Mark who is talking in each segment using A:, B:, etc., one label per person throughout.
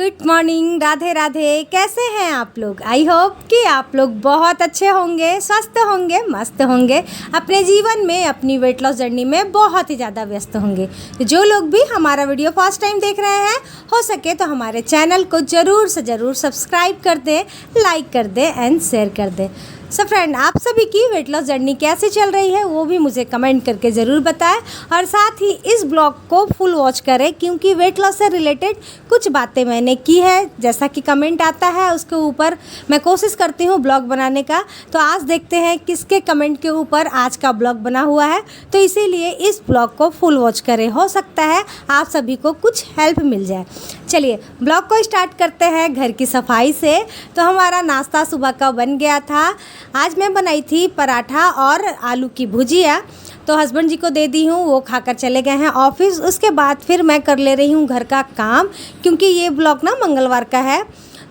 A: Good morning, Radhe Radhe. कैसे हैं आप लोग? आई होप कि आप लोग बहुत अच्छे होंगे, स्वस्थ होंगे, मस्त होंगे, अपने जीवन में अपनी वेट लॉस जर्नी में बहुत ही ज़्यादा व्यस्त होंगे। तो जो लोग भी हमारा वीडियो फर्स्ट टाइम देख रहे हैं, हो सके तो हमारे चैनल को ज़रूर से ज़रूर सब्सक्राइब कर दें, लाइक कर दें एंड शेयर कर दें। सो फ्रेंड, आप सभी की वेट लॉस जर्नी कैसे चल रही है वो भी मुझे कमेंट करके ज़रूर बताएं और साथ ही इस ब्लॉग को फुल वॉच करें, क्योंकि वेट लॉस से रिलेटेड कुछ बातें मैंने की है, जैसा कि कमेंट आता है उसके ऊपर मैं कोशिश करती हूँ ब्लॉग बनाने का। तो आज देखते हैं किसके कमेंट के ऊपर आज का ब्लॉग बना हुआ है, तो इसीलिए इस ब्लॉग को फुल वॉच करें, हो सकता है आप सभी को कुछ हेल्प मिल जाए। चलिए ब्लॉग को स्टार्ट करते हैं घर की सफाई से। तो हमारा नाश्ता सुबह का बन गया था। आज मैं बनाई थी पराठा और आलू की भुजिया, तो हस्बैंड जी को दे दी हूँ, वो खाकर चले गए हैं ऑफिस। उसके बाद फिर मैं कर ले रही हूँ घर का काम, क्योंकि ये ब्लॉग ना मंगलवार का है,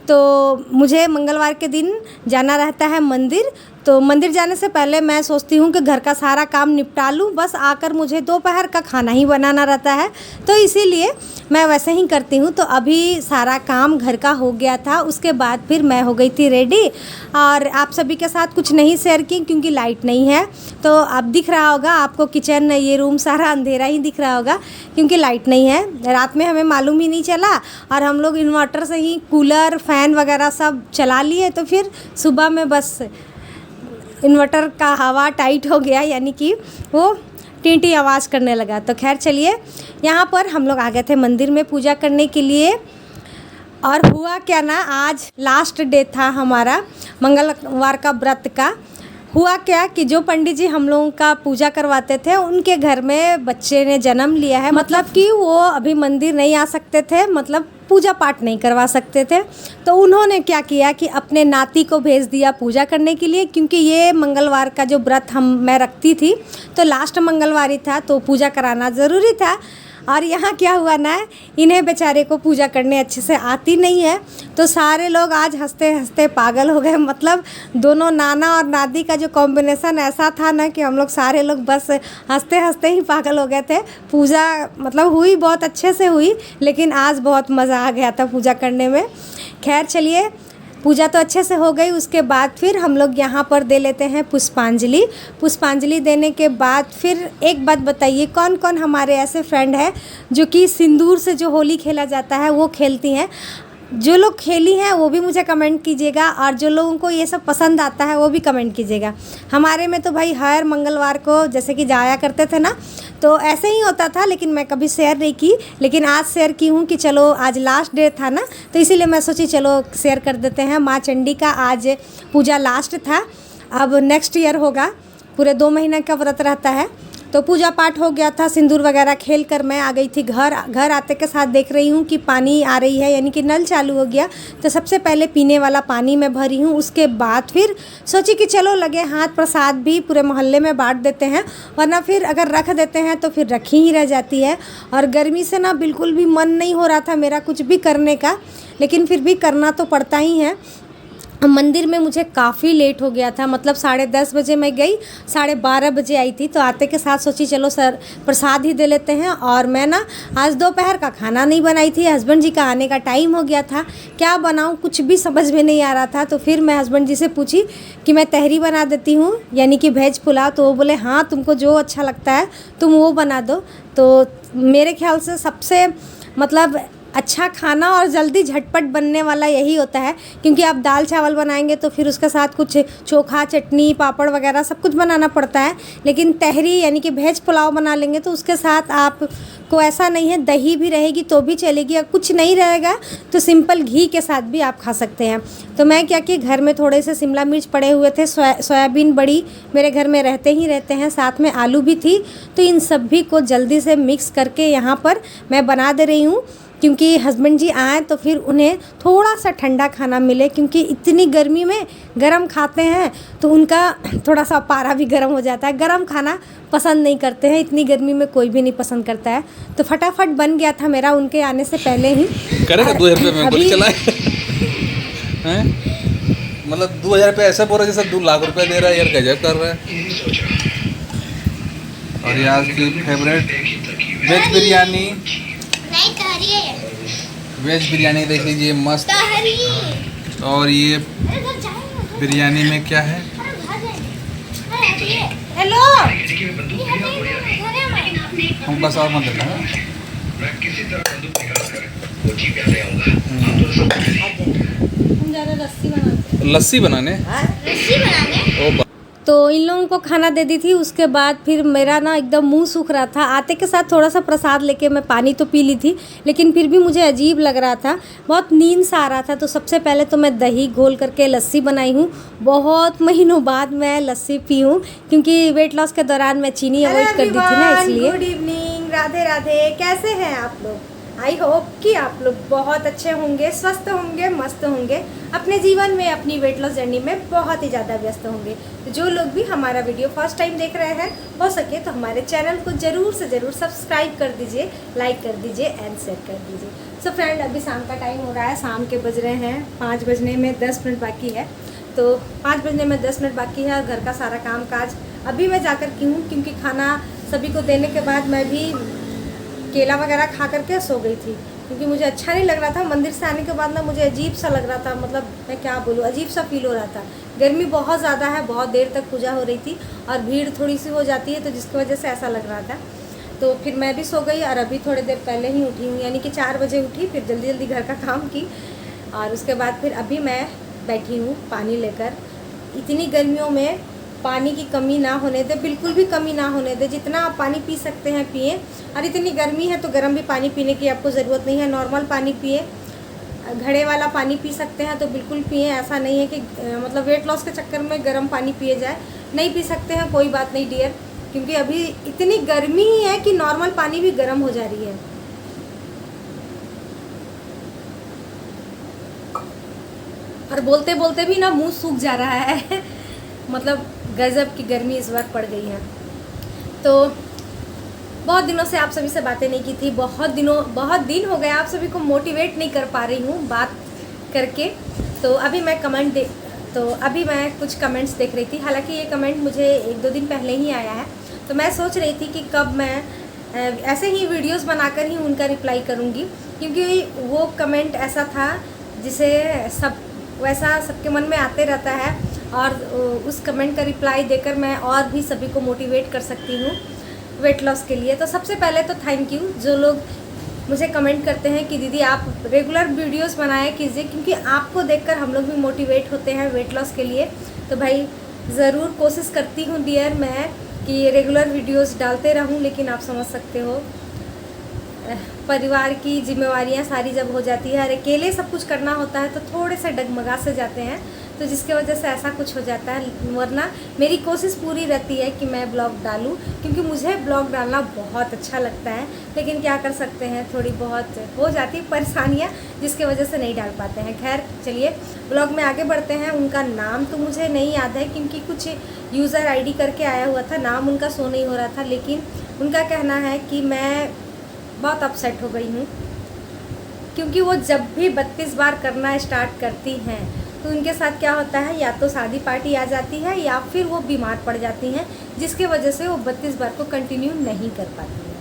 A: तो मुझे मंगलवार के दिन जाना रहता है मंदिर। तो मंदिर जाने से पहले मैं सोचती हूँ कि घर का सारा काम निपटा लूँ, बस आकर मुझे दोपहर का खाना ही बनाना रहता है, तो इसीलिए मैं वैसे ही करती हूँ। तो अभी सारा काम घर का हो गया था, उसके बाद फिर मैं हो गई थी रेडी, और आप सभी के साथ कुछ नहीं शेयर की क्योंकि लाइट नहीं है। तो अब दिख रहा होगा आपको किचन, ये रूम सारा अंधेरा ही दिख रहा होगा क्योंकि लाइट नहीं है। रात में हमें मालूम ही नहीं चला और हम लोग इन्वर्टर से ही कूलर फैन वगैरह सब चला लिए, तो फिर सुबह में बस इन्वर्टर का हवा टाइट हो गया, यानी कि वो टींटी आवाज़ करने लगा। तो खैर चलिए, यहाँ पर हम लोग आ गए थे मंदिर में पूजा करने के लिए। और हुआ क्या ना, आज लास्ट डे था हमारा मंगलवार का व्रत का। हुआ क्या कि जो पंडित जी हम लोगों का पूजा करवाते थे, उनके घर में बच्चे ने जन्म लिया है, मतलब कि वो अभी मंदिर नहीं आ सकते थे, मतलब पूजा पाठ नहीं करवा सकते थे। तो उन्होंने क्या किया कि अपने नाती को भेज दिया पूजा करने के लिए, क्योंकि ये मंगलवार का जो व्रत मैं रखती थी, तो लास्ट मंगलवार ही था, तो पूजा कराना ज़रूरी था। और यहाँ क्या हुआ ना, इन्हें बेचारे को पूजा करने अच्छे से आती नहीं है, तो सारे लोग आज हंसते हंसते पागल हो गए। मतलब दोनों नाना और नाती का जो कॉम्बिनेशन ऐसा था ना कि हम लोग सारे लोग बस हंसते हंसते ही पागल हो गए थे। पूजा मतलब हुई बहुत अच्छे से हुई, लेकिन आज बहुत मज़ा आ गया था पूजा करने में। खैर चलिए, पूजा तो अच्छे से हो गई। उसके बाद फिर हम लोग यहाँ पर दे लेते हैं पुष्पांजलि। पुष्पांजलि देने के बाद फिर एक बात बताइए, कौन कौन हमारे ऐसे फ्रेंड हैं जो कि सिंदूर से जो होली खेला जाता है वो खेलती हैं? जो लोग खेली हैं वो भी मुझे कमेंट कीजिएगा, और जो लोगों को ये सब पसंद आता है वो भी कमेंट कीजिएगा। हमारे में तो भाई हर मंगलवार को जैसे कि जाया करते थे ना, तो ऐसे ही होता था, लेकिन मैं कभी शेयर नहीं की, लेकिन आज शेयर की हूँ कि चलो आज लास्ट डे था ना, तो इसीलिए मैं सोची चलो शेयर कर देते हैं। माँ चंडी का आज पूजा लास्ट था, अब नेक्स्ट ईयर होगा, पूरे 2 महीने का व्रत रहता है। तो पूजा पाठ हो गया था, सिंदूर वगैरह खेल कर मैं आ गई थी घर। घर आते के साथ देख रही हूँ कि पानी आ रही है, यानी कि नल चालू हो गया। तो सबसे पहले पीने वाला पानी मैं भरी हूँ, उसके बाद फिर सोची कि चलो लगे हाथ प्रसाद भी पूरे मोहल्ले में बांट देते हैं, वरना फिर अगर रख देते हैं तो फिर रखी ही रह जाती है। और गर्मी से ना बिल्कुल भी मन नहीं हो रहा था मेरा कुछ भी करने का, लेकिन फिर भी करना तो पड़ता ही है। मंदिर में मुझे काफ़ी लेट हो गया था, मतलब 10:30 बजे मैं गई, 12:30 बजे आई थी। तो आते के साथ सोची चलो सर प्रसाद ही दे लेते हैं। और मैं ना आज दोपहर का खाना नहीं बनाई थी, हस्बैंड जी का आने का टाइम हो गया था, क्या बनाऊं कुछ भी समझ में नहीं आ रहा था। तो फिर मैं हस्बैंड जी से पूछी कि मैं तहरी बना देती हूँ, यानी कि वेज पुलाव। तो वो बोले हाँ तुमको जो अच्छा लगता है तुम वो बना दो। तो मेरे ख्याल से सबसे मतलब अच्छा खाना और जल्दी झटपट बनने वाला यही होता है, क्योंकि आप दाल चावल बनाएंगे तो फिर उसके साथ कुछ चोखा चटनी पापड़ वगैरह सब कुछ बनाना पड़ता है। लेकिन तहरी यानी कि वेज पुलाव बना लेंगे तो उसके साथ आपको ऐसा नहीं है, दही भी रहेगी तो भी चलेगी, या कुछ नहीं रहेगा तो सिंपल घी के साथ भी आप खा सकते हैं। तो मैं क्या कि घर में थोड़े से शिमला मिर्च पड़े हुए थे, सोयाबीन बड़ी मेरे घर में रहते हैं, साथ में आलू भी थी, तो इन सभी को जल्दी से मिक्स करके यहाँ पर मैं बना दे रही हूँ, क्योंकि हस्बैंड जी आए तो फिर उन्हें थोड़ा सा ठंडा खाना मिले, क्योंकि इतनी गर्मी में गरम खाते हैं तो उनका थोड़ा सा पारा भी गर्म हो जाता है, गरम खाना पसंद नहीं करते हैं, इतनी गर्मी में कोई भी नहीं पसंद करता है। तो फटाफट बन गया था मेरा उनके आने से पहले ही।
B: करेगा 2000 रुपये में गोली चलाए हैं, मतलब 2000 रुपये ऐसा बोल रहा है जैसे 2 लाख रुपये दे रहा है यार, गजब कर रहा है। और ये आज की favourite veg biryani veg biryani देख लीजिए मस्त। और ये बिरयानी में क्या है?
A: हेलो,
B: हम बस और मत देना।
A: हम जा रहे हैं
B: लस्सी बनाने। ओ
A: तो इन लोगों को खाना दे दी थी। उसके बाद फिर मेरा ना एकदम मुंह सूख रहा था। आते के साथ थोड़ा सा प्रसाद लेके मैं पानी तो पी ली थी, लेकिन फिर भी मुझे अजीब लग रहा था, बहुत नींद सा आ रहा था। तो सबसे पहले तो मैं दही घोल करके लस्सी बनाई हूँ। बहुत महीनों बाद मैं लस्सी पी हूँ, क्योंकि वेट लॉस के दौरान मैं चीनी अवॉइड कर दी थी ना, इसलिए। Good evening, Radhe Radhe. कैसे हैं आप लोग? आई होप कि आप लोग बहुत अच्छे होंगे, स्वस्थ होंगे, मस्त होंगे, अपने जीवन में अपनी वेट लॉस जर्नी में बहुत ही ज़्यादा व्यस्त होंगे। तो जो लोग भी हमारा वीडियो फर्स्ट टाइम देख रहे हैं, हो सके तो हमारे चैनल को ज़रूर से ज़रूर सब्सक्राइब कर दीजिए, लाइक कर दीजिए एंड शेयर कर दीजिए। सो फ्रेंड, अभी शाम का टाइम हो रहा है। शाम के बज रहे हैं 5 बजने में 10 मिनट बाकी है। तो 5 बजने में 10 मिनट बाकी है और घर का सारा काम काज अभी मैं जाकर की हूँ, क्योंकि खाना सभी को देने के बाद मैं भी केला वगैरह खा करके सो गई थी, क्योंकि मुझे अच्छा नहीं लग रहा था। मंदिर से आने के बाद ना मुझे अजीब सा लग रहा था, मतलब मैं क्या बोलूँ, अजीब सा फील हो रहा था। गर्मी बहुत ज़्यादा है, बहुत देर तक पूजा हो रही थी और भीड़ थोड़ी सी हो जाती है, तो जिसकी वजह से ऐसा लग रहा था। तो फिर मैं भी सो गई और अभी थोड़ी देर पहले ही उठी हूँ, यानी कि 4 बजे उठी। फिर जल्दी जल्दी घर का काम की और उसके बाद फिर अभी मैं बैठी हूँ पानी लेकर। इतनी गर्मियों में पानी की कमी ना होने दे, बिल्कुल भी कमी ना होने दे। जितना आप पानी पी सकते हैं पिए। और इतनी गर्मी है तो गर्म भी पानी पीने की आपको ज़रूरत नहीं है, नॉर्मल पानी पिए। घड़े वाला पानी पी सकते हैं तो बिल्कुल पिए। ऐसा नहीं है कि मतलब वेट लॉस के चक्कर में गर्म पानी पिए जाए। नहीं पी सकते हैं कोई बात नहीं डियर, क्योंकि अभी इतनी गर्मी ही है कि नॉर्मल पानी भी गर्म हो जा रही है। और बोलते बोलते भी ना मुंह सूख जा रहा है मतलब गजब की गर्मी इस बार पड़ गई है। तो बहुत दिनों से आप सभी से बातें नहीं की थी, बहुत दिन हो गए आप सभी को मोटिवेट नहीं कर पा रही हूँ बात करके। तो अभी मैं कुछ कमेंट्स देख रही थी। हालांकि ये कमेंट मुझे 1-2 दिन पहले ही आया है, तो मैं सोच रही थी कि कब मैं ऐसे ही वीडियोस बनाकर ही उनका रिप्लाई करूँगी, क्योंकि वो कमेंट ऐसा था जिसे वैसा सबके मन में आते रहता है, और उस कमेंट का रिप्लाई देकर मैं और भी सभी को मोटिवेट कर सकती हूँ वेट लॉस के लिए। तो सबसे पहले तो थैंक यू जो लोग मुझे कमेंट करते हैं कि दीदी आप रेगुलर वीडियोस बनाया कीजिए, क्योंकि आपको देखकर हम लोग भी मोटिवेट होते हैं वेट लॉस के लिए। तो भाई ज़रूर कोशिश करती हूँ डियर मैं कि रेगुलर वीडियोस डालते रहूँ, लेकिन आप समझ सकते हो परिवार की जिम्मेवारियां सारी जब हो जाती है और अकेले सब कुछ करना होता है तो थोड़े से डगमगा से जाते हैं, तो जिसके वजह से ऐसा कुछ हो जाता है। वरना मेरी कोशिश पूरी रहती है कि मैं ब्लॉग डालूं, क्योंकि मुझे ब्लॉग डालना बहुत अच्छा लगता है। लेकिन क्या कर सकते हैं, थोड़ी बहुत हो जाती परेशानियां, जिसके वजह से नहीं डाल पाते हैं। खैर चलिए ब्लॉग में आगे बढ़ते हैं। उनका नाम तो मुझे नहीं याद है, क्योंकि कुछ यूज़र ID करके आया हुआ था, नाम उनका शो नहीं हो रहा था। लेकिन उनका कहना है कि मैं बहुत अपसेट हो गई हूँ, क्योंकि वो जब भी 32 बार करना स्टार्ट करती हैं तो उनके साथ क्या होता है, या तो शादी पार्टी आ जाती है या फिर वो बीमार पड़ जाती हैं, जिसके वजह से वो 32 बार को कंटिन्यू नहीं कर पाती हैं।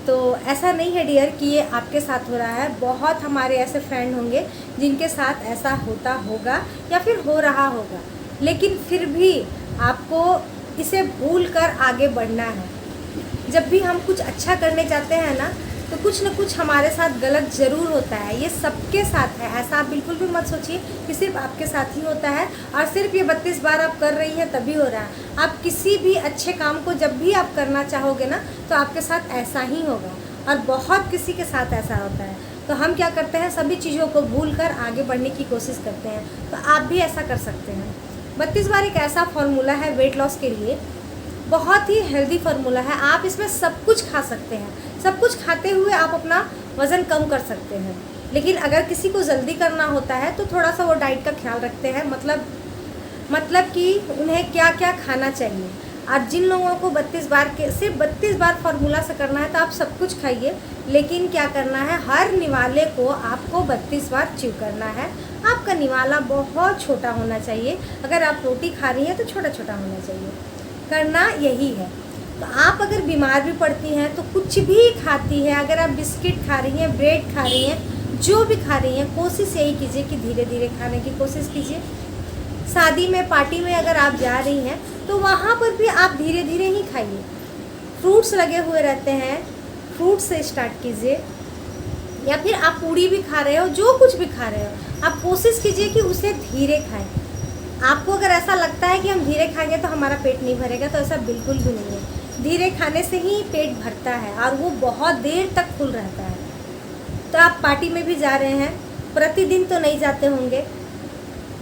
A: तो ऐसा नहीं है डियर कि ये आपके साथ हो रहा है। बहुत हमारे ऐसे फ्रेंड होंगे जिनके साथ ऐसा होता होगा या फिर हो रहा होगा, लेकिन फिर भी आपको इसे भूल कर आगे बढ़ना है। जब भी हम कुछ अच्छा करने जाते हैं ना, तो कुछ न कुछ हमारे साथ गलत ज़रूर होता है। ये सबके साथ है, ऐसा आप बिल्कुल भी मत सोचिए कि सिर्फ आपके साथ ही होता है और सिर्फ ये 32 बार आप कर रही हैं तभी हो रहा है। आप किसी भी अच्छे काम को जब भी आप करना चाहोगे ना, तो आपके साथ ऐसा ही होगा, और बहुत किसी के साथ ऐसा होता है। तो हम क्या करते हैं, सभी चीज़ों को भूल कर आगे बढ़ने की कोशिश करते हैं। तो आप भी ऐसा कर सकते हैं। 32 बार एक ऐसा फार्मूला है वेट लॉस के लिए, बहुत ही हेल्दी फार्मूला है। आप इसमें सब कुछ खा सकते हैं, सब कुछ खाते हुए आप अपना वज़न कम कर सकते हैं। लेकिन अगर किसी को जल्दी करना होता है तो थोड़ा सा वो डाइट का ख्याल रखते हैं, मतलब कि उन्हें क्या क्या खाना चाहिए। और जिन लोगों को 32 बार के सिर्फ 32 बार फार्मूला से करना है तो आप सब कुछ खाइए, लेकिन क्या करना है, हर निवाले को आपको 32 बार च्यू करना है। आपका निवाला बहुत छोटा होना चाहिए। अगर आप रोटी खा रही हैं तो छोटा छोटा होना चाहिए, करना यही है। तो आप अगर बीमार भी पड़ती हैं तो कुछ भी खाती हैं, अगर आप बिस्किट खा रही हैं, ब्रेड खा रही हैं, जो भी खा रही हैं कोशिश यही कीजिए कि धीरे धीरे खाने की कोशिश कीजिए। शादी में, पार्टी में अगर आप जा रही हैं तो वहाँ पर भी आप धीरे धीरे ही खाइए। फ्रूट्स लगे हुए रहते हैं, फ्रूट से स्टार्ट कीजिए। या फिर आप पूड़ी भी खा रहे हो, जो कुछ भी खा रहे हो, आप कोशिश कीजिए कि उसे धीरे खाएं। आपको अगर ऐसा लगता है कि हम धीरे खाएंगे तो हमारा पेट नहीं भरेगा, तो ऐसा बिल्कुल भी नहीं है। धीरे खाने से ही पेट भरता है और वो बहुत देर तक फुल रहता है। तो आप पार्टी में भी जा रहे हैं, प्रतिदिन तो नहीं जाते होंगे,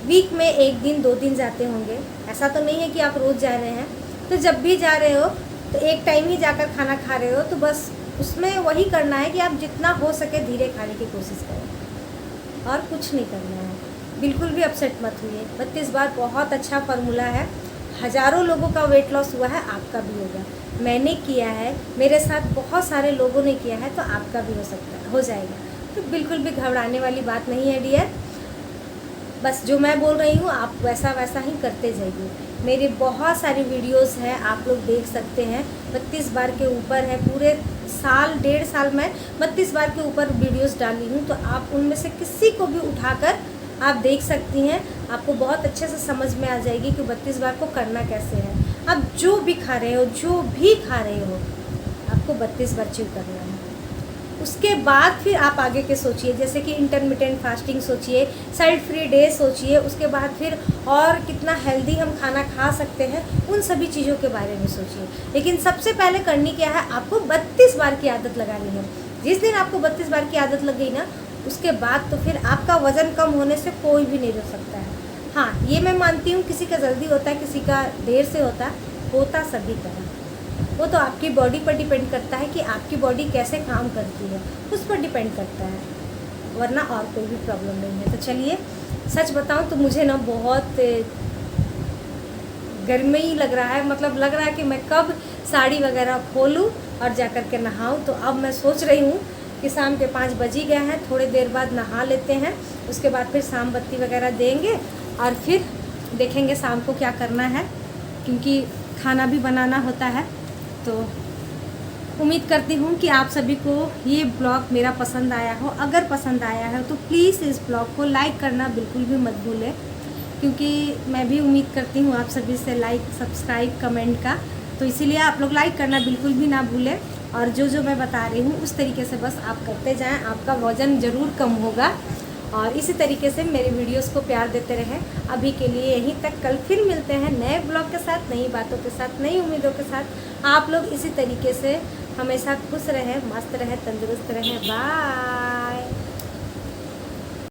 A: वीक में 1 दिन 2 दिन जाते होंगे, ऐसा तो नहीं है कि आप रोज़ जा रहे हैं। तो जब भी जा रहे हो तो एक टाइम ही जाकर खाना खा रहे हो, तो बस उसमें वही करना है कि आप जितना हो सके धीरे खाने की कोशिश करें और कुछ नहीं करना है। बिल्कुल भी अपसेट मत हुई। 32 बार बहुत अच्छा फार्मूला है। हज़ारों लोगों का वेट लॉस हुआ है, आपका भी होगा। मैंने किया है, मेरे साथ बहुत सारे लोगों ने किया है, तो आपका भी हो सकता है, हो जाएगा। तो बिल्कुल भी घबराने वाली बात नहीं है डियर। बस जो मैं बोल रही हूँ आप वैसा वैसा ही करते जाइए। मेरे बहुत सारी वीडियोस हैं, आप लोग देख सकते हैं। 32 बार के ऊपर है, पूरे साल 1.5 साल में 32 बार के ऊपर वीडियोस डाली हूँ। तो आप उनमें से किसी को भी उठाकर आप देख सकती हैं, आपको बहुत अच्छे से समझ में आ जाएगी कि 32 बार को करना कैसे है। आप जो भी खा रहे हो, आपको 32 बार च्यू करना है। उसके बाद फिर आप आगे के सोचिए, जैसे कि इंटरमिटेंट फास्टिंग सोचिए, साइड फ्री डे सोचिए, उसके बाद फिर और कितना हेल्दी हम खाना खा सकते हैं, उन सभी चीज़ों के बारे में सोचिए। लेकिन सबसे पहले करनी क्या है, आपको 32 बार की आदत लगानी है। जिस दिन आपको 32 बार की आदत लग गई ना, उसके बाद तो फिर आपका वज़न कम होने से कोई भी नहीं रोक सकता है। हाँ, ये मैं मानती हूँ, किसी का जल्दी होता है, किसी का देर से होता सभी का है। वो तो आपकी बॉडी पर डिपेंड करता है कि आपकी बॉडी कैसे काम करती है, उस पर डिपेंड करता है, वरना और कोई भी प्रॉब्लम नहीं है। तो चलिए, सच बताऊं तो मुझे ना बहुत गर्मी ही लग रहा है, मतलब लग रहा है कि मैं कब साड़ी वगैरह खोलूं और जा कर के नहाऊं। तो अब मैं सोच रही हूँ कि शाम के 5 बज ही गए हैं, थोड़ी देर बाद नहा लेते हैं, उसके बाद फिर शाम बत्ती वगैरह देंगे और फिर देखेंगे शाम को क्या करना है, क्योंकि खाना भी बनाना होता है। तो उम्मीद करती हूँ कि आप सभी को ये ब्लॉग मेरा पसंद आया हो। अगर पसंद आया है तो प्लीज़ इस ब्लॉग को लाइक करना बिल्कुल भी मत भूलें, क्योंकि मैं भी उम्मीद करती हूँ आप सभी से लाइक, सब्सक्राइब, कमेंट का। तो इसीलिए आप लोग लाइक करना बिल्कुल भी ना भूलें, और जो मैं बता रही हूँ उस तरीके से बस आप करते जाएँ, आपका वज़न ज़रूर कम होगा। और इसी तरीके से मेरे वीडियोस को प्यार देते रहें। अभी के लिए यहीं तक, कल फिर मिलते हैं नए ब्लॉग के साथ, नई बातों के साथ, नई उम्मीदों के साथ। आप लोग इसी तरीके से हमेशा खुश रहें, मस्त रहें, तंदुरुस्त रहें। बाय।